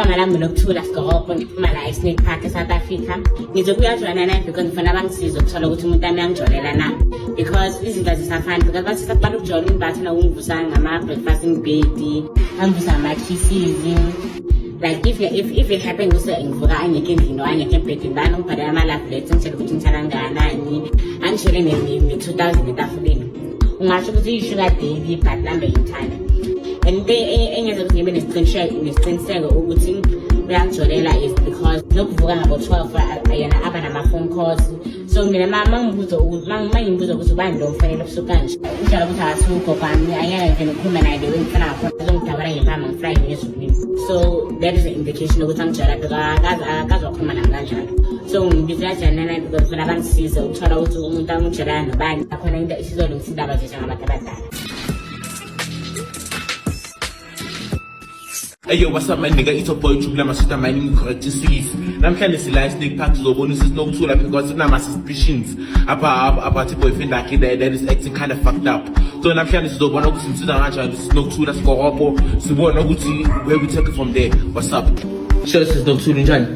igama lami Nokuthula Sigobho ngiphuma la eSnake Park eSouth Africa. Ngizobuya joyina naye because ngifuna bangisize ukuthola ukuthi umuntu ami uyangijolela na, because izinto zisafana because bathi saqala ukujola imbathi na ungivusa ngama-breakfast ngibhedi angivusa ngama-kisses. Like if it happens ukuthi ngivuka angekho endlini wangekho ebhedini bani ungibhalela ama-love letter ngitshela ukuthi ngithala kangakanani angishele ne-2000 etafuleni ungasho ukuthi iyi-sugar daddy but nami ngiyithanda. And into engenza ukuthi ngibe nesiqiniseko ukuthi uyangijolela is because lokuvuka ngabo-12 yena aba nama-phone calls. So mina mangimbuza ukuthi ubani lo mfanele ubusuku kanje udlala ukuthi akasukho kwami angeke ngivele ngikhulume naye lewe ngifana ngakhona ezongidabula ngempama ngifly ngezulwini. So that is an indication ukuthi angijala because akazokhuluma nami kanjalo. So ngibizela jana naye because funa bangisize ukuthola ukuthi umuntu angijolana nobani akhona into isizolungisa indaba zethu ngabantu abadala. Hey yo, what's up man nigga, it's your boy Jubla Masuta mining correct series. Namhlanje sila eSnake Park sizobonisa Nokuthula because sinama suspicions about boyfriend akhe that is acting kind of fucked up. So namhlanje sizobona ukuthi sinsiza kanjani Nokuthula Sigobho, sibona ukuthi where we take it from there. What's up? Sure sis Nokuthula njani?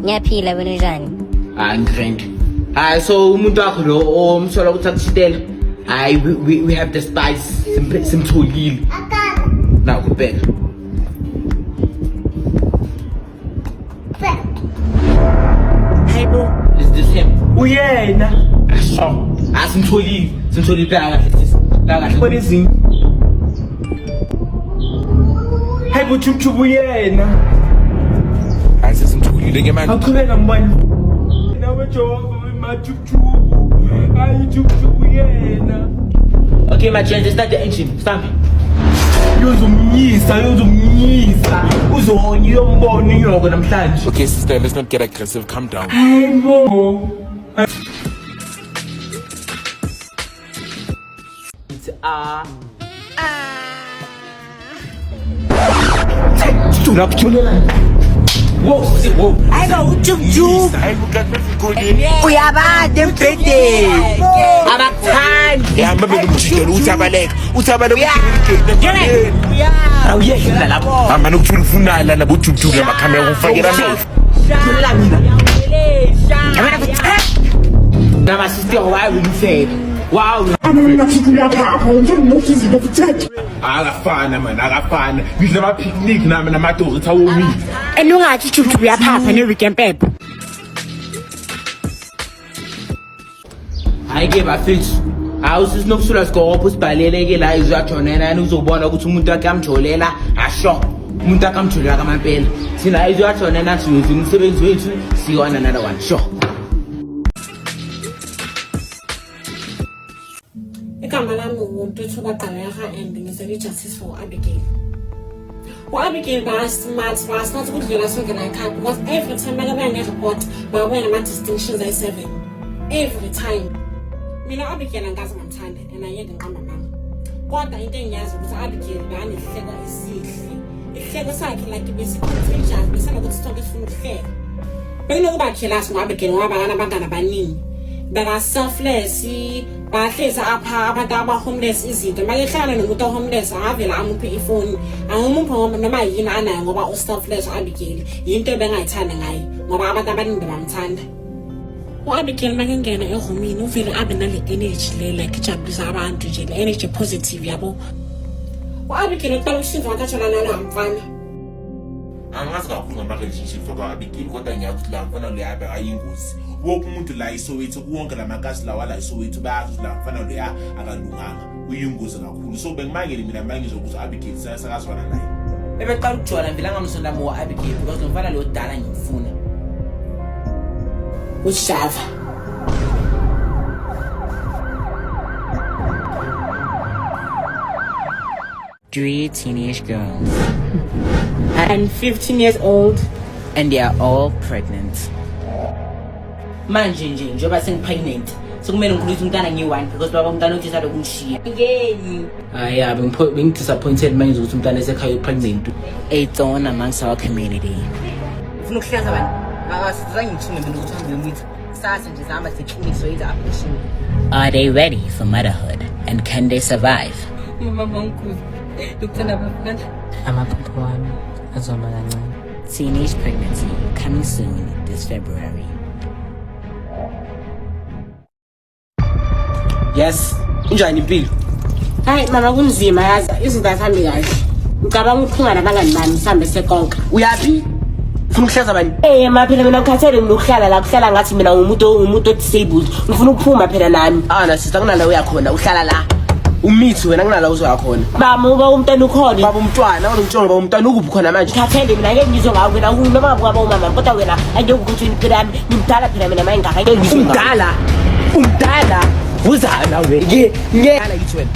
Ngiyaphila wena njani? Ngirend. So umuntu wakho lo omsola ukuthi akushitela. We have the spice simtholile. Now go back. Is this him? Uyena. Simtholile kahle. What is he? Hey buchubu uyena. Simtholile ke man. Akukhuleka mbani. Nawe Jehova machubu. Hayi chubu uyena. Okay my friend, start the engine. Stop. Uzomnyisa. Uzonye yombona inyoko namhlanje. Okay sister, let's not get aggressive, calm down. Hayibo. Whoa. I go ujuju. Uyabade embhedeni. Abathandi. Yahamba benomjikelo uthabaleka Awuyehla lapho. hamba Nokuthula ufunala nabo Jubjub lamakhamera ukufakela amehlo. Nama sister why will you say? Wow. Akafana. Ngidla ama picnic nami namadozi thawomile. Enungathi Jubjub uyaphapha ne-weekend pepper. Hayi ke bafethu. Awusisi Nokuthula Sigobho sibhalele ke la izoyajonela yena uzobona ukuthi umuntu wakhe amjolela asho. Umuntu wakhe amjolela kamampela. Sina izoyajonela siyoza umsebenzi wethu siyona another one. Sure. Igama lami nguNtuthu Baqaleka and ngizele justice for Abigail. Abigail smart ukudlula sonke la ekhaya because every time bakabuya ne-report babuya nama-distinctions ayi-7 every time. Mina Abigail angazi ngamthanda and ayeke ngiqamba mama. Kodwa into engiyazi ukuthi Abigail bekanesihleko esihle. Isihleko sakhe like besicontagious besanokuthi sonke sifuna ukuhleka. Bekunokuba jealous ngo-Abigail ngoba banabangani abaningi. Baka-selfless, bahleza apha abantu aba-homeless izinto. Makehlala nomuntu o-homeless avela amuphe ifoni. Angimuphe ngoba noma yini anayo ngoba u-selfless u-Abigail. Yinto ebengayithanda ngayo ngoba abantu abaningi bamthanda. U-Abigail makengena ehomini uvele abe nale energy le like ijabulisa abantu nje, le energy positive yabo. U-Abigail uqala ukushintsha wakathola nalo mfana. Angazi kakhulu ngama-relationship kwa-Abigail kodwa ngiyazi ukuthi la mfana loya ayingozi. Wonke umuntu la iSoweto wonke lamakasi lawa la iSoweto bayazi ukuthi la mfana loya akalunganga uyingozi kakhulu. So bengimangele mina mangizwe ukuthi Abigail sakazwana naye. Bebeqala ukujola vele angamsonda mo Abigail because lo mfana lo dala ngimfuna. Ushava. Three teenage girls. I'm 15 years old. And they are all pregnant. Manje njengoba sengipregnant sekumele ngikhulise umntana ngi-1 because baba umntana uthi salo kungishiya ngeni. Yeah, being disappointed manje ukuthi umntana esekhaya pregnant. A thorn amongst our community. Ufuna ukuhlaza abantu asizange ngithume mina ukuthi uhambe uyomitha sasa nje zihamba zeclinic soyenza abortion. Are they ready for motherhood and can they survive? Mama omkhulu, ngikuthanda bafana. Amaphupho wami azoma kancane. teenage pregnancy coming soon this February. Yes, injani impilo? Hayi mama kunzima yazi izinto azihambi kahle. Ngicabanga ukuphunga nabangani bami sihambe sekonka. Uyaphi? Ufuna ukuhlaza bani? Ma phela mina ngikhathele ngikuhlala la kuhlala ngathi mina umuntu disabled. Ngifuna ukuphuma phela nami. Na sister kunala uyakhona uhlala la. Umithi wena kunala uzoya khona. Baba uba umntwana ukhona. Baba umntwana, ngizongitshela baba umntwana ukuphi khona manje? Ngikhathele mina ngeke ngizwe ngawo wena noma kwaba umama kodwa wena ake ukuthi phela yami ngimdala phela mina manje ngaka ngeke ngizwe ngawo. Umdala. Uzana we. Ngeke yithi wena.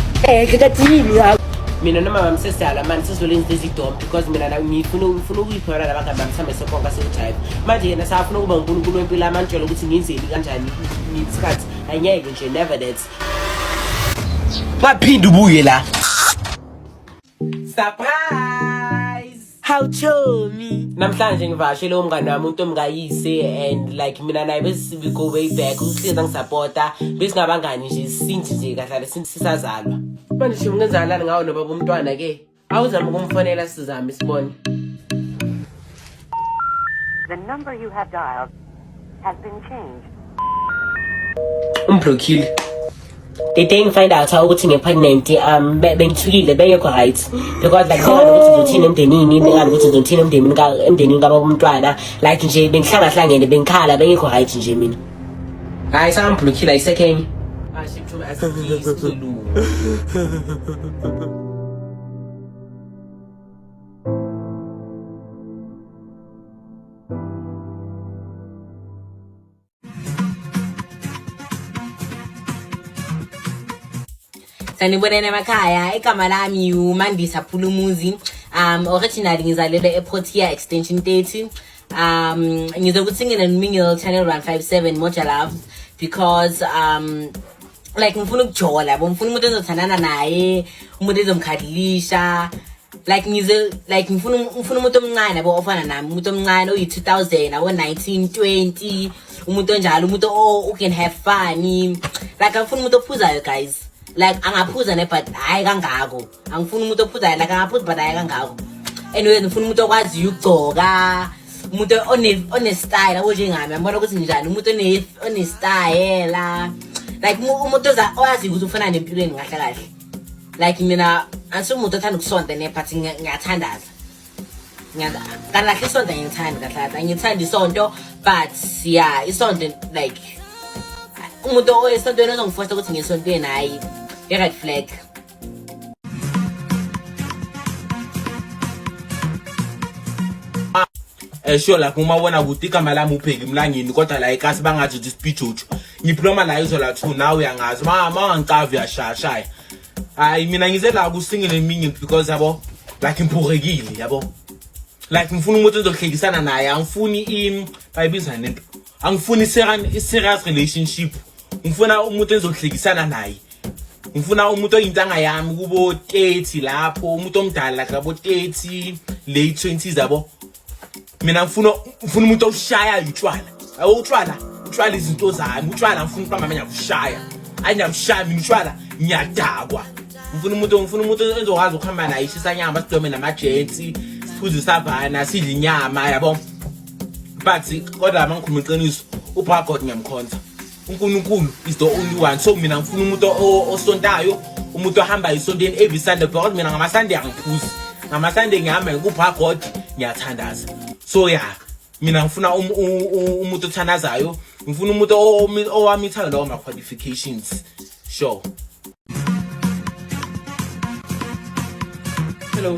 Ngikathini ya. Mina noma bamsesala manje sizolenza izidom because mina ngifuna ukuyiphora labangani bami sihambe sekonka sejive. Manje yena safuna ukuba uNkulunkulu wempilo amantshela ukuthi ngizeni kanjani isikhathi angeke nje never that. Baphinda ubuye la. Surprise! How chummy! Namhlanje ngivashele umngane wami uNtomgayise and like mina naye we go way back usiza ngisupporta besingabangani nje sinje nje kahle sisazalwa. Manje nje ungenzalana ngawo nobaba umntwana ke awuzama ukumfonela sizame sibone. The number you have dialed has been changed. Umblockile. The thing find out ukuthi ngepregnant bengithukile bengekho right because like ukuthi uzothina emndenini ukuthi uzothina emndenini kababa umntwana like nje bengihlangahlangene bengikhala bengekho right nje mina. Hayi samblockile ayisekhenye. Ashiphume asizulu. Sanibonene emakhaya igama lami uMandisa Phulumuzi originally ngizalelwe ePortia extension 30 ngizokuthi ngine Mingle channel 157 Moja Love because like ngifuna ukujola ngifuna umuntu ozothandana naye umuntu ezomkhadlisha like ngifuna umuntu omncane yabo ofana nami umuntu omncane oyi 2000 abo 1920 umuntu onjalo umuntu who can have fun like ngifuna umuntu ophuzayo guys. Like angaphuza ne but hayi kangako angifuni umuntu ophuzayo like angaphuza but hayi kangako anyway ngifuna umuntu okwazi ukugcoka umuntu one style abo njengami ngibona ukuthi njani umuntu one style like umuntu oyazi ukuthi ufana nempilweni kahle kahle like mina asumuntu othanda ukusonta ne but ngiyathandaza kana kahle isonto ngiyithanda kahle ngiyithanda isonto but yeah isonto like umuntu oyesontweni ozongifosta ukuthi ngisontweni hayi red flag. Sure like uma wona ukuthi igama lami upheki mlangeni kodwa la ikasi bangathi ukuthi speech uju ngiphiloma la izola 2 nawe uyangazi mama ngicava yashaya hayi mina ngize la kusingile eminye because yabo like imphorekile yabo like ngifuna umuntu ozohlekisana naye angifuni bayibiza nento angifuni serious relationship ngifuna umuntu ozohlekisana naye ngifuna umuntu oyintanga yami kubo 30 lapho umuntu omdala kabo 30 late 20s yabo mina ngifuna umuntu oshaya utshwala utshwala izinto zami utshwala ngifuna uqamba manje akushaya anyamshaya mina utshwala ngiyadakwa ngifuna umuntu ozokwazi ukuhamba naye ishisa nyama sidome namajetsi siphuze savana sidle inyama yabo but kodwa mangikhuluma iqiniso uPhagod ngiyamkhonza uNkulunkulu is the only one so mina ngifuna umuntu osontayo umuntu ohamba isontweni every Sunday because mina ngama Sunday angiphuzi ngama Sunday ngihamba kuPhagod ngiyathandaza so yeah mina ngifuna umuntu othandazayo ngifuna umuntu owamithayo lawo ma qualifications sure. Hello.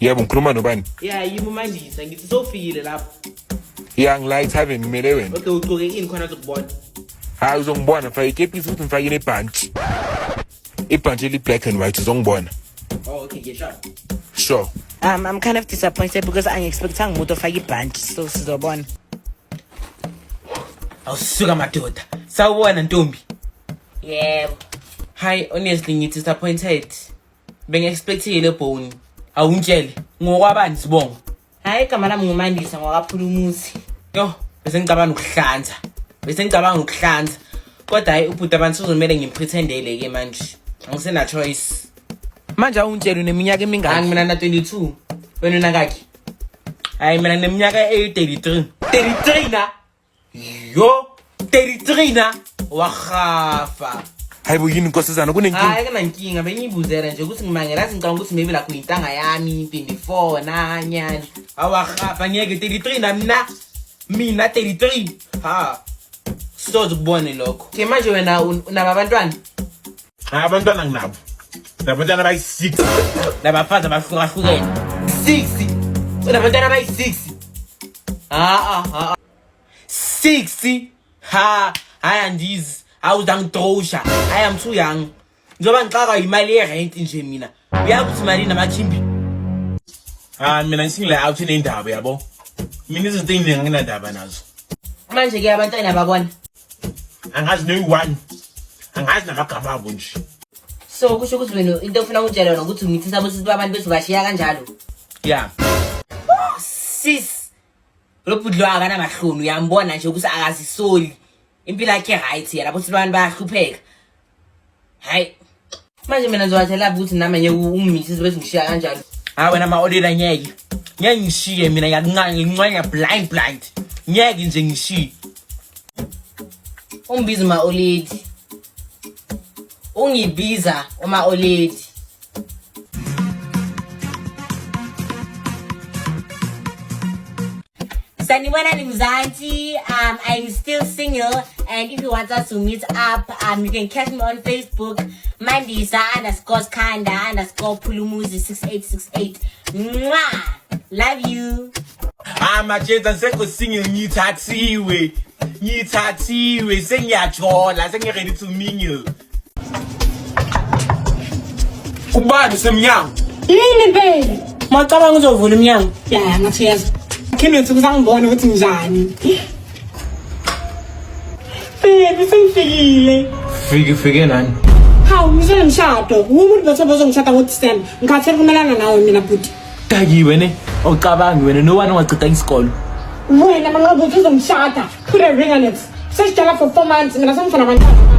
Yebo ngikhuluma nobani? Yeah yimi uMandisa ngithi sofile lapho. Yeah ngilight haven ngimele wena. Okay ugcoke ini khona uzokubona. Hayi uzongibona mfaka ikepisi futhi mfaka nebhantshi. Ibhantshi eli black and white uzongibona. Oh okay yeah sure. Sure. I'm kind of disappointed because I expecting umuntu ofaka ibhantshi so sizobona. Awusuka madoda. Sawubona Ntombi. Yebo. Hi honestly ngithi disappointed. Bengexpectile bone. Awungitshele ngokwabani sibongo. Hayi igama lami nguMandisa ngokaPhulumuzi. Yo bese ngicabanga ukuhlanza. Kodwa hayi ubhuti abantu sizomela ngimpretendele ke manje. Angisena choice. Manje awungitshela uneminyaka emingaki? Mina na 22. Wena unakaki? hayi mina neminyaka e-33 na yo 33 na wahafa. Hayibo yini nkosazana kunenkinga? Hayi kunankinga bengiyibuzela nje ukuthi ngimangela ngicabanga ukuthi maybe la kuyintanga yami 24 na nyani. Awahafa ngeke 33 na mina 33 ha. Sizoze kubone lokho. Ke manje wena unabantwana? Abantwana nginabo. Nabantwana bayi6. Labafazi abahlukahlukene. 6. Unabantwana bayi6. 6. Ha, andizi. Awuzangidrosha. I am too young. Njoba ngixaka imali ye-rent nje mina. Uyakuthi imali namachimbi. Mina ngisingile out nendaba yabo. Mina izinto eziningi nginandaba nazo. Manje ke abantwana babona. Angazi no1. Angazi namagama abo nje. So kusho ukuthi wena into ofuna ukutshela yona ukuthi ngithi sabo sithi abantu bethu bashiya kanjalo. Yeah. Sis. Lobudlo akana mahlunu uyambona nje ukuthi akazisoli. Impilo yakhe right yena lapho sibantu bayahlupheka. Hayi. Manje mina ngizowathela ukuthi nami nje ungimisi bese ngishiya kanjalo. Ha wena ma-order ngeke. Ngeke ngishiye mina ngiyancanya blind. Ngeke nje ngishiye. Ungibiza ma-oledi. Ungibiza uma-oledi. Sanibona Mzansi, I'm still single, and if you want us to meet up, you can catch me on Facebook, Mandisa_Skanda_Pulumuzi6868. Mwah! Love you. Majenza ngisekho single ngithathiwe sengiyajola sengi-ready to mingle. Ubani semnyango? Yini baby? Macabanga uzovula iminyango. Ya ngathi yazi. Khenethu kuzangibona ukuthi njani. Baby sengifikile. Fike nani? Hawu ngizomshado. Umuntu bese bazongishada ngo-December. Ngikhathele kumelana nawe mina bhuti. Takiwe ne? Awucabangi wena nowani ongachitha isikolo. Wena mangabe uzongishada. Put a ring on it. Sesijala for 4 months mina sengifuna abantwana manje.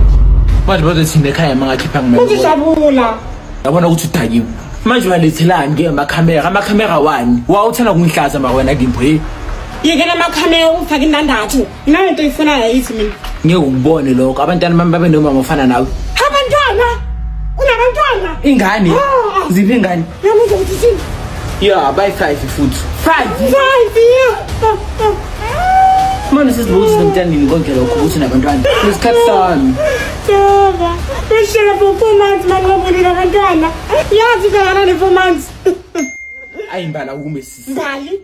Manje bazothina ekhaya mangakhipha ngimele. Uzijabula. Yabona ukuthi udakiwe. Manje walethelani ke amakhamera wani? Wawuthanda kungihlaza ma wena Gimpho hey. Yekela amakhamera ufake indandathu. Nayo into ifuna yayithi mina. Ngeke ukubone lokho abantwana bami babe nomama ofana nawe. Abantwana? Unabantwana? Ingane. Ziphi ingane? Yami uzokuthi Yeah, by 5 futhi. 5. 5 yeah. Manje sizibuza ngimthandile konke lokho ukuthi nabantwana. Isikhathi sami. Baba, beshela for 4 months manje ngobulila abantwana. Yazi kana ne 4 months. Ayimbala ukume sisi. Mbali.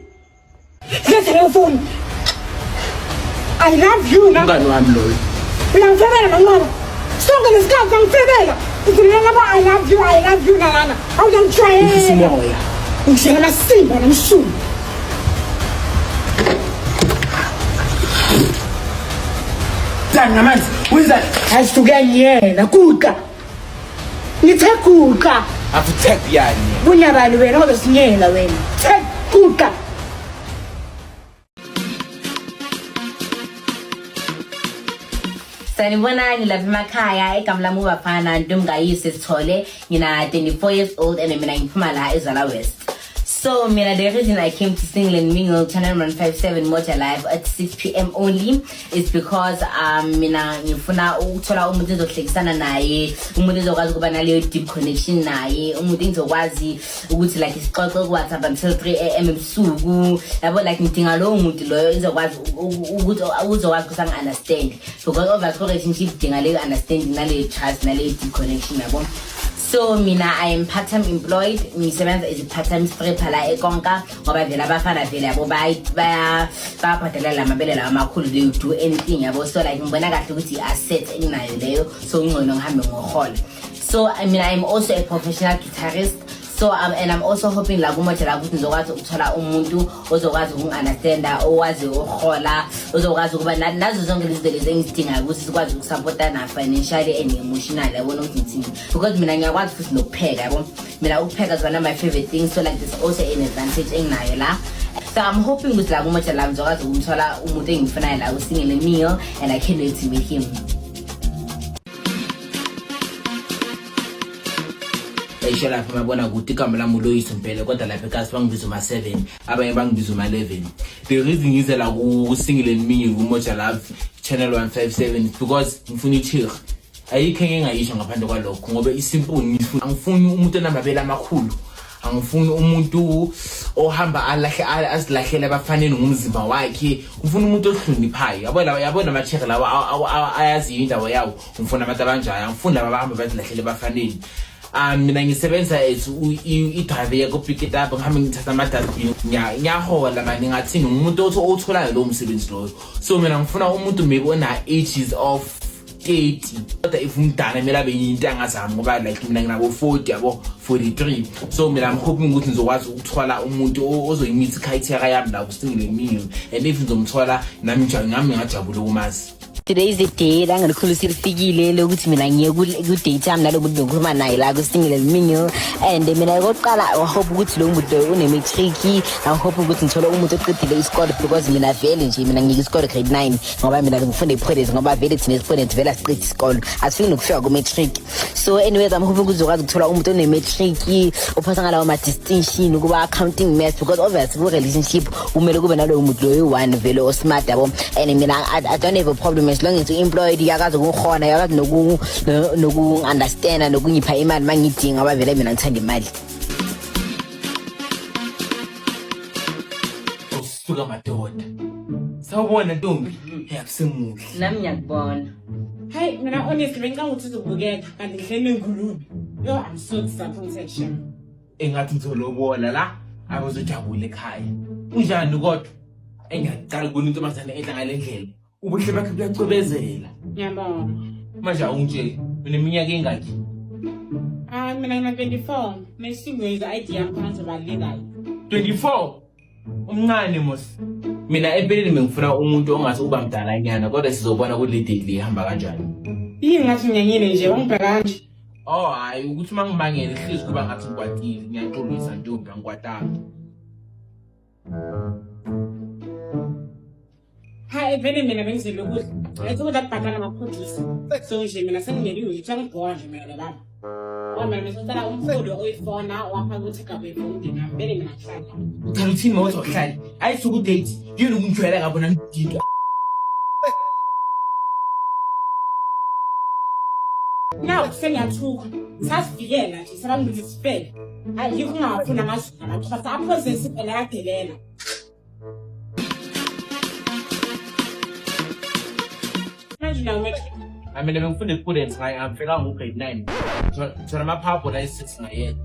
Letha phone. I love you na. Ngani wami loyo. Uyangifebela mama. Sonke lesikhathi ngifebela. Ngizilanga ba I love you nana. Awuzangitry. Isimoya. Ngishela nasimba namshumi. Tanga manzi, wenza Asituganyela kuka. Ngithekuka. afutek yani. Bunyabani wena ngoba sinyela wena. Thekuka. Sanibona ngilapha emakhaya igama lami ubafana Ntomgayise Sithole. Ngina 24 years old and mina ngiphuma la eZala West. So mina the reason I came to Single and Mingle channel 157 Motor Live at 6 p.m. only is because mina ngifuna ukuthola umuntu ezohlekisana naye, umuntu ezokwazi ukuba naleyo deep connection naye, umuntu engizokwazi ukuthi like isixoxe ku WhatsApp until 3 a.m. ebusuku. Yabo like ngidinga lo muntu loyo ezokwazi ukuthi uzokwazi ukuthi understand, because of the relationship dinga leyo understanding naleyo trust naleyo deep connection yabo. So mina I am part-time employed. Ngisebenza as a part-time stripper la eKonka ngoba vela abafana vela yabo bayabhadala lamabele lawa amakhulu, they do anything yabo. So like ngibona kahle ukuthi asset enginayo leyo, so ngcono ngihambe ngohola. So I mean I'm also a professional guitarist. So and I'm also hoping la kumoja la ukuthi ngizokwazi ukuthola umuntu ozokwazi ukungiunderstanda, owazi uhola, ozokwazi ukuba nazo zonke lezi zinto engizidinga ukuthi sikwazi ukusupportana financially and emotionally yabona ukuthi ngithini, because mina ngiyakwazi futhi nokupheka yabo. Mina ukupheka is one of my favorite things, so like there's also an advantage enginayo la. So I'm hoping ukuthi la kumoja la ngizokwazi ukumthola umuntu engifunayo la uSingle and Mingle, and I can't wait to meet him. esho lapha mabona ukuthi igama lami uLoyiso Mpele kodwa lapha ekhaya bangibiza uma-7 abanye bangibiza uma-11. The reason ngizela ku-Single and Minye ku-Moja Love channel 157 because ngifuna ichiri ayikho engingayisho ngaphandle kwalokho ngoba isimple angifuni umuntu onamabele amakhulu, angifuni umuntu ohamba azilahlele abafanele ngumzimba wakhe, ngifuna umuntu ohloniphayo. Yabona amacheke lawa ayaziyo indawo yawo, ngifuna abantu abanjalo, ngifuna laba bahamba bazilahlele abafanele. Mina ngisebenza i-driver yako pick it up ngihambe ngithatha ama-dustbin ngiyahola manje ngathini umuntu otholayo lo msebenzi loyo. So mina ngifuna umuntu maybe ona-ages of 30 kodwa if umdala kumele abe yintanga zami ngoba like mina nginabo 40 yabo 43. So mina I'm hoping ukuthi ngizokwazi ukuthola umuntu ozoyimeet criteria yami la ku-Single and Minye, and if ngizomthola nami ngajabula ukumazi. Today is the day la ngilikhulusi lifikile lokuthi mina ngiye ku-date yami nalo muntu ngikhuluma naye la ku-Single and Minye, and mina kokuqala I hope ukuthi lo muntu une-matric, I hope ukuthi ngithole umuntu oqedile isikole because mina vele nje mina ngiyike isikole grade 9 ngoba mina ngifunda ePoland ngoba vele thina ePoland vele asiqedi isikole asifiki nokufika ku-matric. So anyways I'm hoping ukuthi uzokwazi ukuthola umuntu one-matric ophasa ngalawo ma-distinction kuba accounting maths because obviously ku-relationship kumele kube naloyo muntu loyo one vele osmart yabo, and mina I don't have a problem as long as you-employed yakazi ukungikhona yakazi noku-understanda nokungipha imali mangidinga ngoba vele mina ngithanda imali. Suka madoda sawubona ntombi akusemuhle Nami ngiyakubona. Hayi mina honestly bengikanguthi uzobukeka kanti ngihleli engulube. Yo, I'm so disappointed. engathi ngizolobona la abazojabula ekhaya. Unjani kodwa? Engiyaqala ukubona into mazane edla ngale ndlela. Ubuhle bakhe buyacobezela. Ngiyabona. Manje awungitsheli uneminyaka engaki? Mina ngina-24 nesingweza ID yami khona ngizobalekayo. 24 umncane mos. Mina empeleni ngifuna umuntu ongathi uba mdala nyana kodwa sizobona ukuthi le date le ihamba kanjani. Yini ngathi nginyanyile nje wangibheka kanje. Oh hayi ukuthi mangibangele hlezi kuba ngathi ngikwatile ngiyaxolisa ntombi angikwatanga. Hayi vele mina bengizele ukudla. Ayithi ukuthi akubhatala ngaphodisa. So nje mina sengingeliwe ngithi angibhoka nje mina laba. Mina ngisocela umfundo oyifona wapha ukuthi gabe ifoni nami vele mina ngihlala. Uthanda uthini mawuthi awuhlali? Ayisuka udate yini ukungijwayela ngabona ngidinga. Now sengiyathuka. Sasivikela nje sabangithi sifele. Hayi yikho ngafuna ngasho abantu basaphoze siphela yadelela. I mean, I'm going to put it like I'm feeling grade 9. So I'm a papa that is 6 years.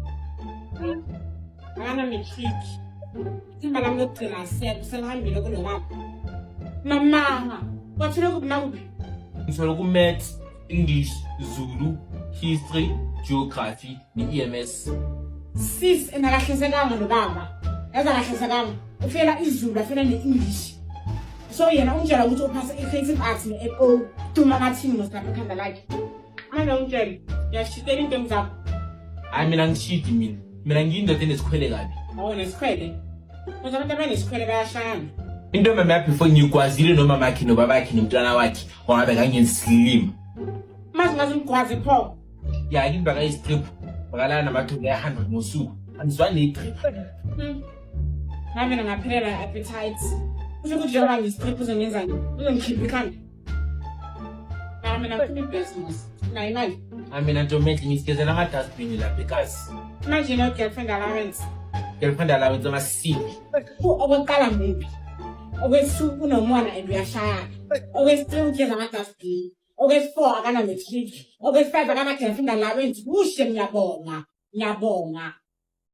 I'm a trick. Timba la mlote la set, selhambi loko lo wap. Mama, what you look now? So look maths, English, Zulu, history, geography, the EMS. Sis enakahlezekanga lo baba. Ezakahlezekanga. Ufela iZulu, afela ne-English. So yena unjela ukuthi uphasa i-creative arts ne-FO tuma mathini nosilapha ekhanda lakhe. Unjela, uyashitela into zakho. Hayi mina ngishidi mina. Mina ngiyindoda enesikhwele kabi. Awu nesikhwele. Kodwa abantu abanesikhwele bayashayana. Into mama yakhe before ngiyikwazile nomama yakhe nobaba yakhe nomntwana wakhe ngoba kangensilima. Mazi ngigwaze pho. Ya ngibaka istrip. Bakalana namathunga ya100 ngosuku. Angizwani itrip. Nami ngaphelela appetite. Usho ukuthi njengoba ngistrip uzongenzani? Uzongikhipha ikhanda. Nami ngifuna i-business. Nayi mali. Mina ntombi ngisigezela ama-dustbin lapha ekhasi. Manje no-girlfriend allowance. Girlfriend allowance amasiphi. Okokuqala muphi? Okwesi-2 unomona and uyashayana. Okwesi-3 ugeza ama-dustbin. Okwesi-4 akana-matric. Okwesi-5 akana-girlfriend allowance. Kuhle ngiyabonga.